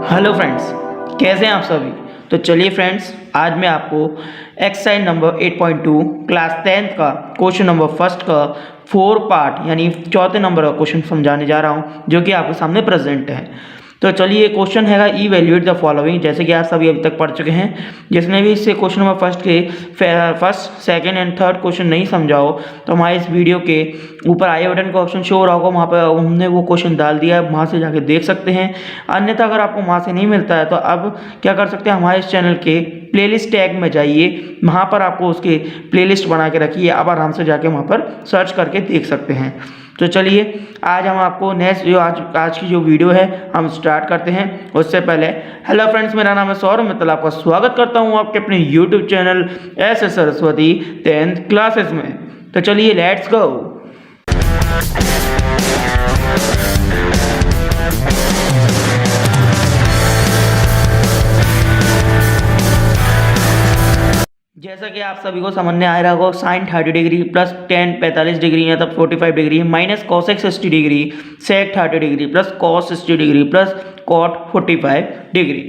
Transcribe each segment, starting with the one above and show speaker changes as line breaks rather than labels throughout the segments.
Hello friends, कैसे हैं आप सभी। तो चलिए फ्रेंड्स, आज मैं आपको एक्सरसाइज नंबर 8.2 क्लास 10th का क्वेश्चन नंबर फर्स्ट का 4 पार्ट यानी चौथे नंबर का क्वेश्चन समझाने जा रहा हूं, जो कि आपके सामने प्रेजेंट है। तो चलिए, क्वेश्चन हैगा इवैल्यूएट द फॉलोइंग, जैसे कि आप सभी अभी तक पढ़ चुके हैं। जिसने भी इससे क्वेश्चन नंबर फर्स्ट के first second and third question नहीं समझा हो, तो हमारे इस वीडियो के ऊपर आई बटन का ऑप्शन शो हो रहा होगा, वहाँ पर हमने वो क्वेश्चन डाल दिया है, वहाँ से जाके देख सकते हैं। अन्यथा अगर आपको वहाँ से नहीं मिलता है तो अब क्या कर सकते हैं, हमारे इस चैनल के प्लेलिस्ट टैग में जाइए, वहाँ पर आपको उसके प्लेलिस्ट बना के रखिए, आप आराम से जाके वहाँ पर सर्च करके देख सकते हैं। तो चलिए, आज हम आपको नेक्स्ट जो आज की जो वीडियो है हम स्टार्ट करते हैं। उससे पहले हेलो फ्रेंड्स, मेरा नाम है सौरभ मित्तल, आपका स्वागत करता हूँ आपके अपने YouTube channel S Saraswati 10th classes में। तो चलिए, लेट्स गो। जैसा कि आप सभी को समझ में आ रहा होगा, sine 30 degree plus tan 45 degree है, तब 45 degree minus cosec 60 degree sec 30 degree plus cos 60 degree plus cot 45 degree.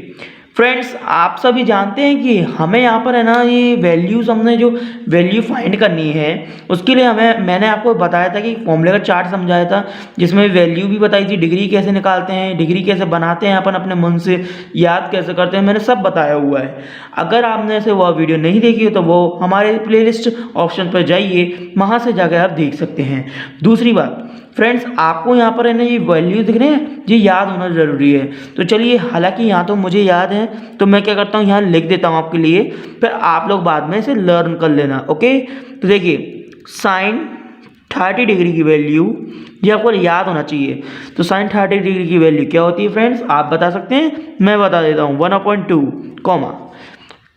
Friends, आप सभी जानते हैं कि हमें यहाँ पर है ना, ये वैल्यूज़ हमने जो वैल्यू फाइंड करनी है उसके लिए मैंने आपको बताया था कि फॉर्मूले का चार्ट समझाया था, जिसमें वैल्यू भी बताई थी, डिग्री कैसे निकालते हैं, डिग्री कैसे बनाते हैं अपन अपने मन से, याद कैसे करते हैं, मैंने सब बताया हुआ है। अगर आपने ऐसे वह वीडियो नहीं देखी हो तो वो हमारे प्लेलिस्ट ऑप्शन पर जाइए, वहाँ से जाकर आप देख सकते हैं। दूसरी बात फ्रेंड्स, आपको यहाँ पर है ना, ये वैल्यू दिख रहे हैं, ये याद होना ज़रूरी है। तो चलिए, हालांकि यहाँ तो मुझे याद है, तो मैं क्या करता हूँ, यहाँ लिख देता हूँ आपके लिए, फिर आप लोग बाद में इसे लर्न कर लेना। ओके, तो देखिए, साइन 30 डिग्री की वैल्यू ये आपको याद होना चाहिए। तो साइन 30 डिग्री की वैल्यू क्या होती है फ्रेंड्स, आप बता सकते हैं, मैं बता देता हूँ। 1/2 कॉमा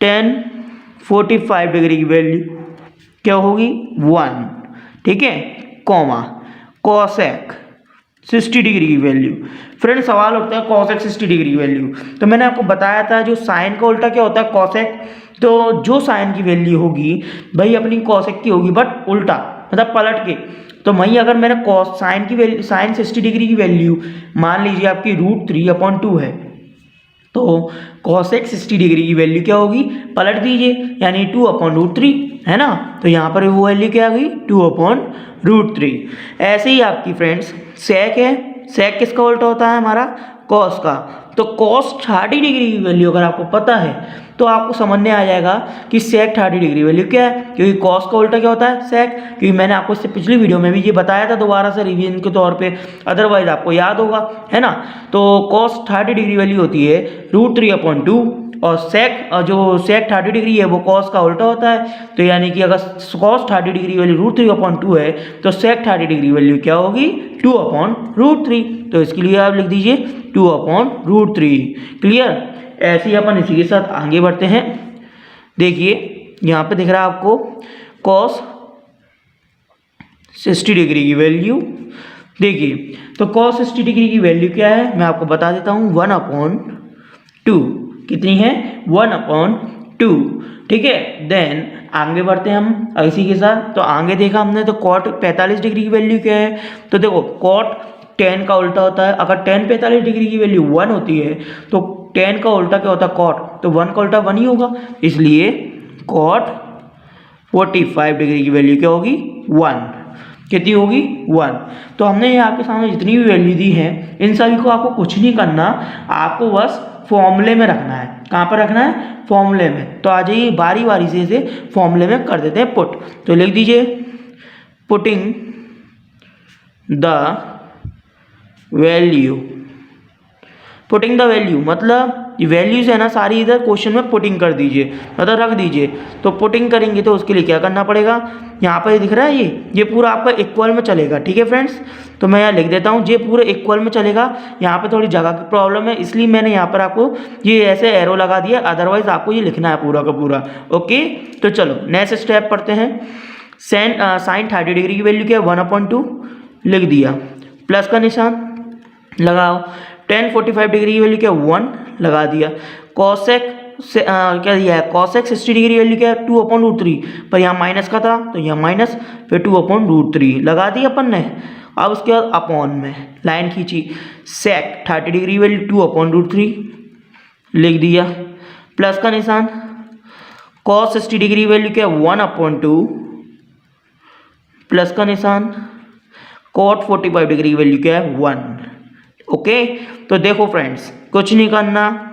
10 45 डिग्री की वैल्यू क्या होगी, 1, ठीक है, कॉमा कॉसेक 60 डिग्री की वैल्यू। फ्रेंड्स, सवाल उठता है कॉसेक 60 डिग्री की वैल्यू, तो मैंने आपको बताया था जो साइन का उल्टा क्या होता है, कॉसेक। तो जो साइन की वैल्यू होगी भाई अपनी कॉसेक की होगी, बट उल्टा, मतलब पलट के। तो वहीं अगर मैंने कॉस साइन की वैल्यू, साइन 60 डिग्री की वैल्यू मान लीजिए आपकी √3/2 है, तो कॉसेक 60 डिग्री की वैल्यू क्या होगी, पलट दीजिए, यानी 2/√3 है ना। तो यहाँ पर वो वैल्यू क्या आ गई, 2/√3। ऐसे ही आपकी फ्रेंड्स सेक है, सेक किसका उल्टा होता है, हमारा कॉस का। तो कॉस 30 डिग्री की वैल्यू अगर आपको पता है तो आपको समझ में आ जाएगा कि सेक 30 डिग्री वैल्यू क्या है, क्योंकि कॉस का उल्टा क्या होता है, सेक। क्योंकि मैंने आपको इससे पिछली वीडियो में भी ये बताया था, दोबारा से रिवीजन के तौर पे, अदरवाइज आपको याद होगा, है ना। तो कॉस 30 डिग्री वैल्यू होती है √3/2, और सेक जो सेक 30 डिग्री है वो कॉस का उल्टा होता है। तो यानी कि अगर कॉस 30 डिग्री वैल्यू √3/2 है तो सेक 30 डिग्री वैल्यू क्या होगी, 2/√3। तो इसके लिए आप लिख दीजिए 2/√3। क्लियर। ऐसे ही अपन इसी के साथ आगे बढ़ते हैं। देखिए, यहाँ पे दिख रहा है आपको कॉस 60 डिग्री की वैल्यू। देखिए, तो कॉस 60 डिग्री की वैल्यू क्या है, मैं आपको बता देता हूँ, 1/2। कितनी है, 1/2, ठीक है। देन आगे बढ़ते हैं हम इसी के साथ। तो आगे देखा हमने, तो कॉट 45 डिग्री की वैल्यू क्या है, तो देखो कॉट 10 का उल्टा होता है। अगर 10 45 डिग्री की वैल्यू 1 होती है तो 10 का उल्टा क्या होता है, कॉट, तो 1 का उल्टा 1 ही होगा, इसलिए कॉट 45 डिग्री की वैल्यू क्या होगी, 1। कितनी होगी, 1। तो हमने यहाँ आपके सामने जितनी भी वैल्यू दी है, इन सभी को आपको कुछ नहीं करना, आपको बस फॉर्मूले में रखना है। कहाँ पर रखना है, फॉर्मूले में। तो आ जाइए, बारी बारी से इसे फॉर्मूले में कर देते हैं पुट। तो लिख दीजिए, putting the value, putting the value मतलब ये वैल्यूज है ना सारी, इधर क्वेश्चन में पुटिंग कर दीजिए, मतलब रख दीजिए। तो पुटिंग करेंगे तो उसके लिए क्या करना पड़ेगा, यहाँ पर दिख रहा है ये पूरा आपका इक्वल में चलेगा, ठीक है फ्रेंड्स। तो मैं यहाँ लिख देता हूँ, ये पूरा इक्वल में चलेगा। यहाँ पे थोड़ी जगह की प्रॉब्लम है, इसलिए मैंने यहाँ पर आपको ये ऐसे एरो लगा दिया, अदरवाइज आपको ये लिखना है पूरा का पूरा। ओके, तो चलो नेक्स्ट स्टेप पढ़ते हैं। साइन 30 डिग्री की वैल्यू क्या है, 1/2 लिख दिया, प्लस का निशान लगाओ। 10 45 डिग्री की वैल्यू क्या, 1 लगा दिया। कॉसेक क्या दिया है, कॉसेक 60 डिग्री वैल्यू क्या है, 2/√3, पर यहाँ माइनस का था तो यहाँ माइनस, फिर 2/√3 लगा दिया अपन ने। अब उसके बाद अपॉन में लाइन खींची, सेक 30 डिग्री वैल्यू 2/√3 लिख दिया, प्लस का निशान, cos 60 डिग्री वैल्यू क्या है 1/2, प्लस का निशान, cot 45 डिग्री वैल्यू क्या है 1। ओके, तो देखो फ्रेंड्स कुछ नहीं करना,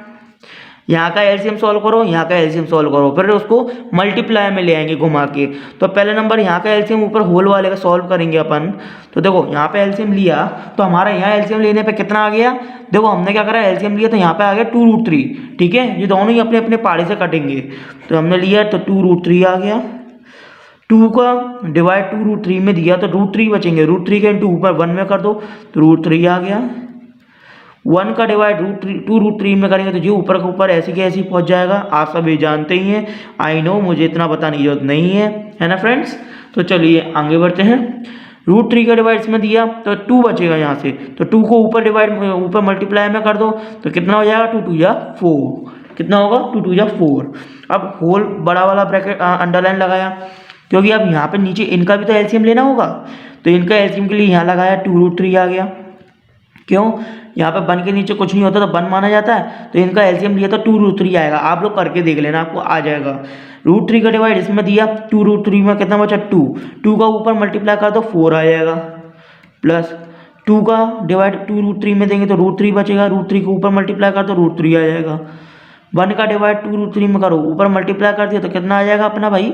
यहाँ का एलसीएम सॉल्व करो, यहाँ का एलसीएम सॉल्व करो, फिर उसको मल्टीप्लाई में ले आएंगे घुमा के। तो पहले नंबर यहाँ का एलसीएम ऊपर होल वाले का सॉल्व करेंगे अपन। तो देखो यहाँ पे एलसीएम लिया तो हमारा यहाँ एलसीएम लेने पे कितना आ गया, देखो हमने क्या करा एलसीएम लिया तो यहाँ पे आ गया 2√3। ठीक है, ये दोनों ही अपने अपने पारे से कटेंगे, तो हमने लिया तो 2√3 आ गया। 2 का डिवाइड 2√3 में दिया तो √3 बचेंगे, √3 के इंटू ऊपर 1 में कर दो तो √3 आ गया। 1 का डिवाइड 2√3 में करेंगे तो जी ऊपर के ऊपर ऐसी के ऐसी पहुंच जाएगा, आप सब ये जानते ही हैं। आई नो, मुझे इतना बताने की जरूरत नहीं है ना फ्रेंड्स। तो चलिए आगे बढ़ते हैं। √3 का डिवाइड इसमें दिया तो 2 बचेगा यहाँ से, तो 2 को ऊपर मल्टीप्लाई में कर दो तो कितना हो जाएगा 2 2 4, कितना होगा 2 2 4। अब होल बड़ा वाला ब्रैकेट अंडरलाइन लगाया, क्योंकि अब यहाँ पे नीचे इनका भी तो एलसीएम लेना होगा, तो इनका एलसीएम के लिए यहाँ लगाया 2√3 आ गया। क्यों, यहाँ पे 1 के नीचे कुछ नहीं होता तो 1 माना जाता है, तो इनका एलसीएम लिया तो 2√3 आएगा। आप लोग करके देख लेना, आपको आ जाएगा। √3 का डिवाइड इसमें दिया, 2√3 में कितना बचा 2 का ऊपर मल्टीप्लाई कर दो 4 आ जाएगा, प्लस 2 का डिवाइड 2√3 में देंगे तो √3 बचेगा, √3 के ऊपर मल्टीप्लाई कर दो √3 आ जाएगा। 1 का डिवाइड 2√3 में करो, ऊपर मल्टीप्लाई कर दिया तो कितना आ जाएगा अपना भाई,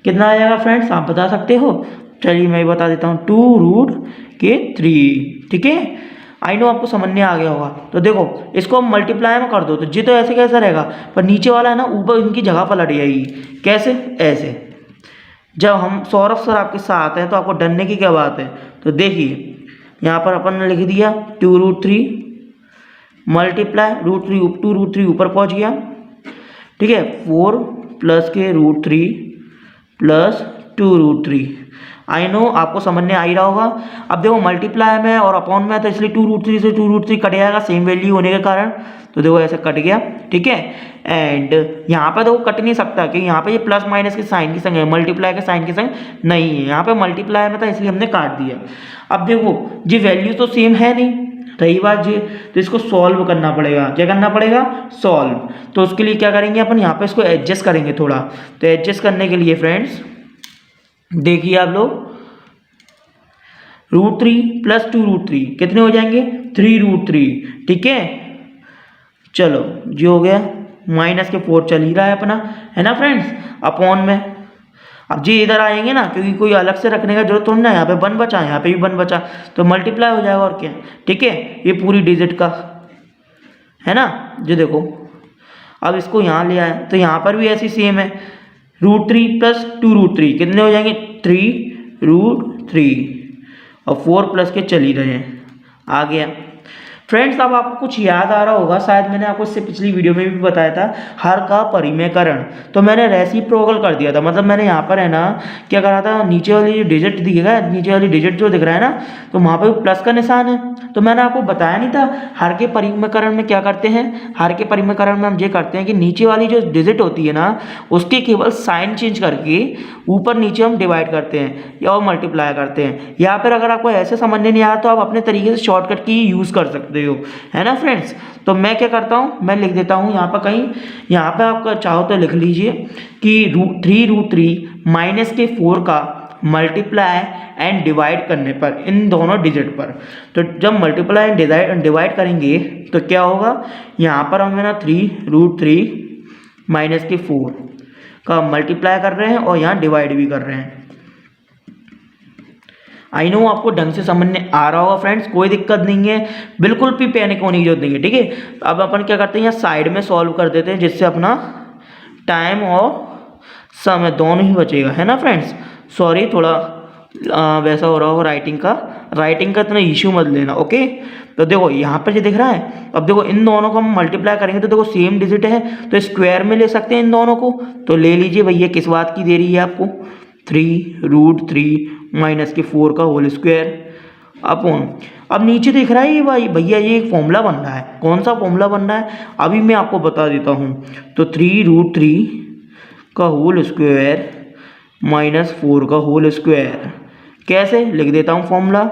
कितना आ जाएगा फ्रेंड्स, आप बता सकते हो। चलिए मैं बता देता हूँ 2√3। ठीक है, आई नो आपको समझ में आ गया होगा। तो देखो इसको हम मल्टीप्लाई में कर दो तो जी तो ऐसे कैसा रहेगा, पर नीचे वाला है ना ऊपर इनकी जगह पलट जाएगी। कैसे, ऐसे। जब हम सौरभ सर आपके साथ हैं तो आपको डरने की क्या बात है। तो देखिए यहाँ पर अपन ने लिख दिया 2√3 मल्टीप्लाई √3 ऊपर पहुँच गया। ठीक है, 4 प्लस के √3 प्लस 2√3। आई नो आपको समझ में आ ही रहा होगा। अब देखो मल्टीप्लाई में और अपॉन में तो इसलिए 2√3 से 2√3 कट जाएगा सेम वैल्यू होने के कारण, तो देखो ऐसे कट गया। ठीक है, एंड यहाँ पर देखो कट नहीं सकता क्योंकि यहाँ पे ये प्लस माइनस के साइन की संग है, मल्टीप्लाई के साइन की संग नहीं है। यहाँ पे मल्टीप्लाई में था इसलिए हमने काट दिया। अब देखो जी वैल्यू तो सेम है नहीं, रही बात जी, तो इसको सॉल्व करना पड़ेगा। क्या करना पड़ेगा, सॉल्व। तो उसके लिए क्या करेंगे अपन, यहाँ पे इसको एडजस्ट करेंगे थोड़ा। तो एडजस्ट करने के लिए फ्रेंड्स देखिए आप लोग, √3 प्लस 2√3 कितने हो जाएंगे 3√3। ठीक है, चलो जो हो गया, माइनस के 4 चल ही रहा है अपना, है ना फ्रेंड्स, अपॉन में। अब जी इधर आएंगे ना, क्योंकि कोई अलग से रखने का जरूरत थोड़ी ना, यहाँ पे 1 बचा, यहाँ पे भी 1 बचा, तो मल्टीप्लाई हो जाएगा और क्या। ठीक है, ये पूरी डिजिट का है ना, जो देखो अब इसको यहाँ ले आए तो यहाँ पर भी ऐसी सेम है, √3 प्लस 2√3 कितने हो जाएंगे 3√3 और 4 प्लस के चल ही रहे हैं, आ गया। फ्रेंड्स अब आपको कुछ याद आ रहा होगा, शायद मैंने आपको इससे पिछली वीडियो में भी बताया था, हर का परिमेयकरण। तो मैंने रेसिप्रोकल कर दिया था, मतलब मैंने यहाँ पर है ना क्या करा था, नीचे वाली जो डिजिट दिखेगा, नीचे वाली डिजिट जो दिख रहा है ना, तो वहाँ पे प्लस का निशान है। तो मैंने आपको बताया नहीं था हर के परिमेयकरण में क्या करते हैं, हर के परिमेयकरण में हम ये करते हैं कि नीचे वाली जो डिजिट होती है ना उसके केवल साइन चेंज करके ऊपर नीचे हम डिवाइड करते हैं या और मल्टीप्लाई करते हैं। या फिर अगर आपको ऐसे समझने नहीं आया तो आप अपने तरीके से शॉर्टकट की यूज़ कर सकते हो, है ना फ्रेंड्स। तो मैं क्या करता हूँ, मैं लिख देता हूँ यहाँ पर कहीं, यहाँ पे आप चाहो तो लिख लीजिए कि 3√3 माइनस के 4 का मल्टीप्लाई एंड डिवाइड करने पर इन दोनों डिजिट पर, तो जब मल्टीप्लाई एंड डिवाइड करेंगे तो क्या होगा, यहाँ पर हम है ना 3√3 माइनस के 4 का मल्टीप्लाई कर रहे हैं और यहाँ डिवाइड भी कर रहे हैं। आई नो आपको ढंग से समझ में आ रहा होगा फ्रेंड्स, कोई दिक्कत नहीं है, बिल्कुल भी पैनिक होने की जरूरत नहीं है। ठीक है, अब अपन क्या करते हैं, यहाँ साइड में सॉल्व कर देते हैं जिससे अपना टाइम और समय दोनों ही बचेगा, है ना फ्रेंड्स। सॉरी थोड़ा वैसा हो रहा होगा राइटिंग का इतना इशू मत लेना, ओके। तो देखो यहाँ पर जो दिख रहा है, अब देखो इन दोनों को हम मल्टीप्लाई करेंगे तो देखो सेम डिजिट है तो स्क्वायर में ले सकते हैं इन दोनों को, तो ले लीजिए भैया, किस बात की दे रही है आपको, 3√3 माइनस के 4 का होल स्क्वायर अपॉन, अब नीचे दिख रहा है ये भाई भैया ये एक फॉर्मूला बन रहा है, कौन सा फॉर्मूला बन रहा है अभी मैं आपको बता देता हूँ। तो 3√3 का होल स्क्वायर माइनस 4 का होल स्क्वायर, कैसे लिख देता हूँ formula,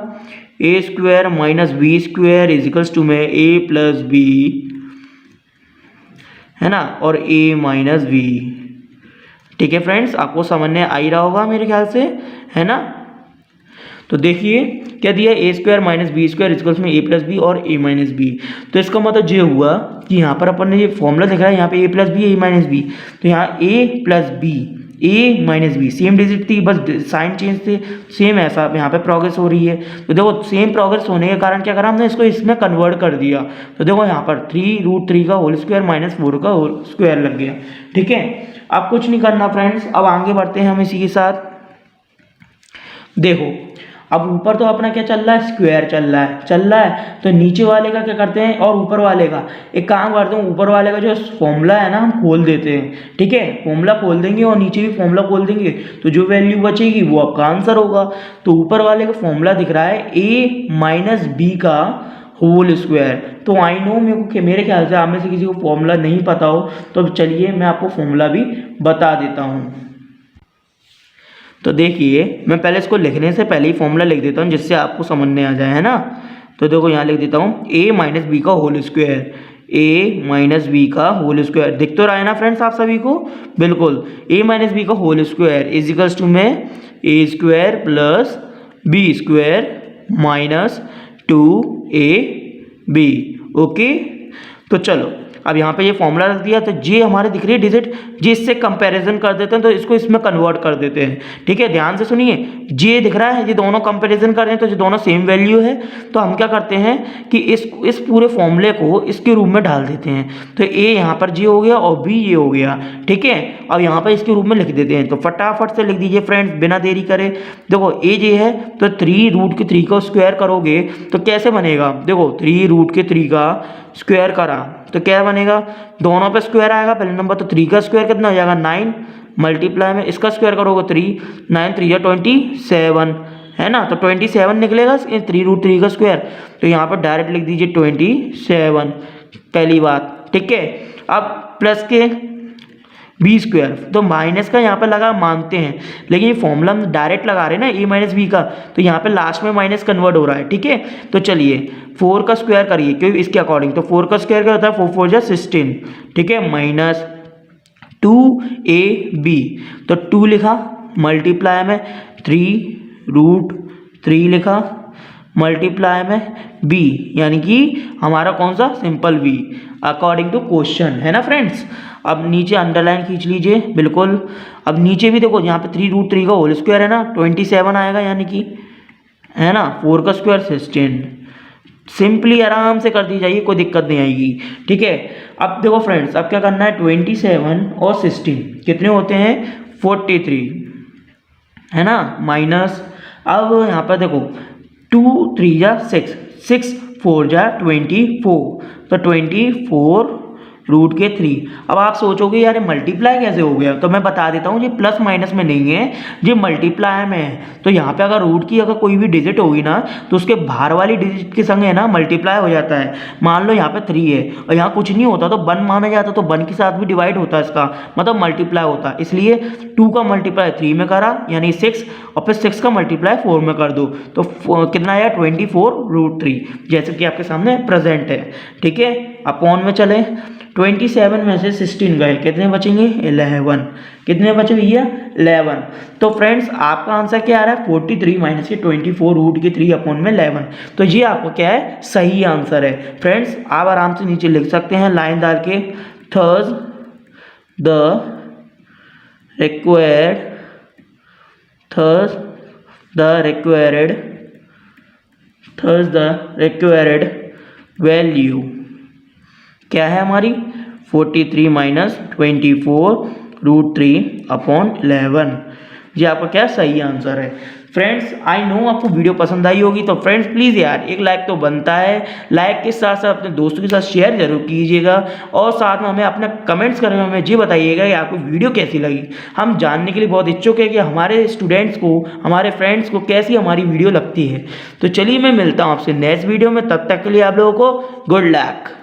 a² minus b² equals to में a प्लस बी है ना, और a माइनस बी। ठीक है फ्रेंड्स, आपको समझ में आ ही रहा होगा मेरे ख्याल से, है ना। तो देखिए क्या दिया, A square minus B square equals में ए प्लस बी और ए माइनस बी। तो इसका मतलब ये हुआ कि यहाँ पर अपन ने ये फॉर्मूला दिख रहा है, यहाँ पे A plus B A minus B, तो यहाँ A plus B A minus B same digit थी, बस साइन चेंज थे, सेम ऐसा यहाँ पे प्रोग्रेस हो रही है। तो देखो सेम प्रोग्रेस होने के कारण क्या करा हमने, इसको इसमें कन्वर्ट कर दिया। तो देखो यहाँ पर 3√3 का होल स्क्वायर माइनस 4 का होल स्क्वायर लग गया। ठीक है, अब कुछ नहीं करना फ्रेंड्स, अब आगे बढ़ते हैं हम इसी के साथ। देखो अब ऊपर तो अपना क्या चल रहा है, स्क्वायर चल रहा है, तो नीचे वाले का क्या करते हैं, और ऊपर वाले का एक काम करते हैं, ऊपर वाले का जो फॉर्मूला है ना हम खोल देते हैं। ठीक है, फॉर्मूला खोल देंगे और नीचे भी फॉर्मूला खोल देंगे, तो जो वैल्यू बचेगी वो आपका आंसर होगा। तो ऊपर वाले का फॉर्मूला दिख रहा है ए माइनस बी का होल स्क्वायर। तो आई नो मेरे ख्याल से आप में से किसी को फॉर्मूला नहीं पता हो, तो चलिए मैं आपको फॉर्मूला भी बता देता हूँ। तो देखिए मैं पहले इसको लिखने से पहले ही फॉर्मूला लिख देता हूँ जिससे आपको समझ में आ जाए, है ना। तो देखो यहाँ लिख देता हूँ a माइनस बी का whole square, a minus b का होल स्क्वायर दिख तो रहा है ना फ्रेंड्स आप सभी को, बिल्कुल। a माइनस बी का whole square is equals to में a square plus b square minus 2ab। Okay, तो चलो अब यहाँ पे ये फॉर्मूला रख दिया, तो जे हमारे दिख रही है डिजिट, जे इससे कंपैरिजन कर देते हैं, तो इसको इसमें कन्वर्ट कर देते हैं। ठीक है, ध्यान से सुनिए, जे दिख रहा है, ये दोनों कंपैरिजन कर रहे हैं, तो ये दोनों सेम वैल्यू है, तो हम क्या करते हैं कि इस पूरे फॉर्मूले को इसके रूप में डाल देते हैं। तो ए यहाँ पर जे हो गया और बी ये हो गया। ठीक है, अब यहाँ पर इसके रूप में लिख देते हैं, तो फटाफट से लिख दीजिए फ्रेंड्स बिना देरी करे। देखो ए जे है, तो 3√3 का स्क्वायर करोगे तो कैसे बनेगा, देखो 3√3 का स्क्वायर करा तो क्या बनेगा, दोनों पे स्क्वायर आएगा। पहले नंबर तो 3 का स्क्वायर कितना हो जाएगा 9, मल्टीप्लाई में इसका स्क्वायर करोगे 3, 9 3 27, है ना। तो 27 निकलेगा 3√3 का स्क्वायर, तो यहाँ पर डायरेक्ट लिख दीजिए 27, पहली बात। ठीक है, अब प्लस के बी स्क्वायर, तो माइनस का यहाँ पे लगा मानते हैं, लेकिन ये फॉर्मूला हम डायरेक्ट लगा रहे हैं ना ए माइनस बी का, तो यहाँ पे लास्ट में माइनस कन्वर्ट हो रहा है। ठीक है, तो चलिए 4 का स्क्वायर करिए क्योंकि इसके अकॉर्डिंग, तो 4 का स्क्वायर क्या होता है, 4 4 16। ठीक है, माइनस 2ab, तो 2 लिखा, मल्टीप्लाई में 3√3 लिखा, मल्टीप्लाई में b, यानी कि हमारा कौन सा, simple v according to question, है ना फ्रेंड्स। अब नीचे अंडरलाइन खींच लीजिए, बिल्कुल। अब नीचे भी देखो, यहाँ पे 3√3 का होल स्क्वायर है ना, 27 आएगा, यानी कि, है ना, 4 का स्क्वायर 16। सिंपली आराम से कर दी जाइए, कोई दिक्कत नहीं आएगी। ठीक है, अब देखो फ्रेंड्स, अब क्या करना है, 27 और 16 कितने होते हैं, 43, है ना, माइनस, अब यहाँ पर देखो 2 3 जा 6, 6 4 जा 24, तो 24√3। अब आप सोचोगे यार ये मल्टीप्लाई कैसे हो गया, तो मैं बता देता हूँ, ये प्लस माइनस में नहीं है, ये मल्टीप्लाई में है। तो यहाँ पे अगर रूट की अगर कोई भी डिजिट होगी ना, तो उसके बाहर वाली डिजिट के संग है ना मल्टीप्लाई हो जाता है। मान लो यहाँ पे 3 है और यहाँ कुछ नहीं होता तो 1 माना जाता, तो 1 के साथ भी डिवाइड होता है, इसका मतलब मल्टीप्लाई होता है। इसलिए 2 का मल्टीप्लाई 3 में करा यानी 6, और फिर 6 का मल्टीप्लाई 4 में कर दो, तो कितना आया 24√3, जैसे कि आपके सामने प्रेजेंट है। ठीक है, अपॉन में चले, 27 में से 16 गए, कितने बचेंगे 11, कितने बचे भैया 11। तो फ्रेंड्स आपका आंसर क्या आ रहा है, 43 माइनस के 24√3 अपॉन में 11। तो ये आपको क्या है, सही आंसर है। फ्रेंड्स आप आराम से नीचे लिख सकते हैं लाइन डाल के, थर्स द रिक्वायर्ड वैल्यू क्या है हमारी, 43 माइनस 24√3 अपॉन 11। ये आपका क्या सही आंसर है। फ्रेंड्स आई नो आपको वीडियो पसंद आई होगी, तो फ्रेंड्स प्लीज़ यार एक लाइक तो बनता है, लाइक के साथ साथ अपने दोस्तों के साथ शेयर जरूर कीजिएगा, और साथ में हमें अपना कमेंट्स करके हमें ये बताइएगा कि आपको वीडियो कैसी लगी। हम जानने के लिए बहुत इच्छुक है कि हमारे स्टूडेंट्स को, हमारे फ्रेंड्स को कैसी हमारी वीडियो लगती है। तो चलिए मैं मिलता हूँ आपसे नेक्स्ट वीडियो में, तब तक के लिए आप लोगों को गुड लक।